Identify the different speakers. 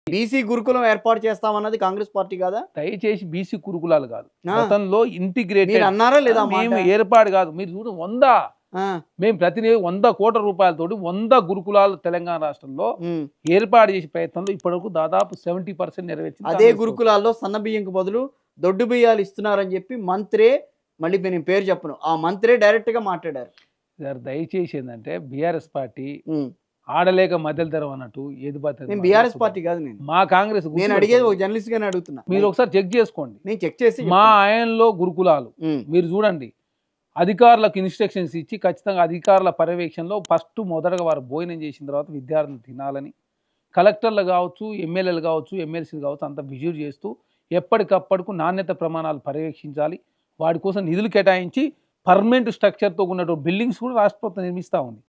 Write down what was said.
Speaker 1: BC గురుకులం ఏర్పాటు చేస్తామన్నది Congress party కాదా?
Speaker 2: దయచేసి బీసీ గురుకులాలు కాదు,
Speaker 1: ఆ.
Speaker 2: గతంలో
Speaker 1: మీరు
Speaker 2: ఇంటిగ్రేటెడ్
Speaker 1: అన్నారా లేదా మాట?
Speaker 2: మేము ఏర్పాటు కాదు. మీరు చూడు 100
Speaker 1: ఆ,
Speaker 2: మేము ప్రతినిధి 100 కోట్ల రూపాయలతోటి 100 గురుకులాలు తెలంగాణ రాష్ట్రంలో
Speaker 1: ఉమ్.
Speaker 2: ఏర్పాటు చేసే ప్రయత్నంలో ఇప్పటివరకు దాదాపు 70% నెరవేర్చింది
Speaker 1: అదే
Speaker 2: కాంగ్రెస్
Speaker 1: గురుకులాల్లో సన్న బియ్యంకు బదులు దొడ్డు బియ్యాలు ఇస్తున్నారని చెప్పి మంత్రే, మళ్ళీ నేను పేరు చెప్పను, ఆ మంత్రే డైరెక్ట్ గా మాట్లాడారు.
Speaker 2: ప్రభుత్వం. దయచేసి ఏంటంటే బీఆర్ఎస్ పార్టీ
Speaker 1: ఉమ్.
Speaker 2: ఆడలేక మధ్యలో తరం అన్నట్టు ఏది పద్ధతి
Speaker 1: నేను బీఆర్ఎస్ పార్టీ కాదు,
Speaker 2: మా కాంగ్రెస్
Speaker 1: నేను అడిగేది ఒక జర్నలిస్ట్ గానే అడుగుతున్నా.
Speaker 2: మీరు ఒకసారి చెక్ చేసుకోండి.
Speaker 1: నేను చెక్ చేసి
Speaker 2: మా ఆయనలో గురుకులాలు మీరు చూడండి, అధికారులకు ఇన్స్ట్రక్షన్స్ ఇచ్చి ఖచ్చితంగా అధికారుల పర్యవేక్షణలో మొదటగా వారు భోజనం చేసిన తర్వాత విద్యార్థులు తినాలని కలెక్టర్లు కావచ్చు, ఎమ్మెల్యేలు కావచ్చు, ఎమ్మెల్సీలు కావచ్చు అంత విజిట్ చేస్తూ ఎప్పటికప్పటికు నాణ్యత ప్రమాణాలు పర్యవేక్షించాలి. వాటి కోసం నిధులు కేటాయించి పర్మనెంట్ స్ట్రక్చర్తో ఉన్నటువంటి బిల్డింగ్స్ కూడా రాష్ట్ర ప్రభుత్వం నిర్మిస్తూ ఉంది.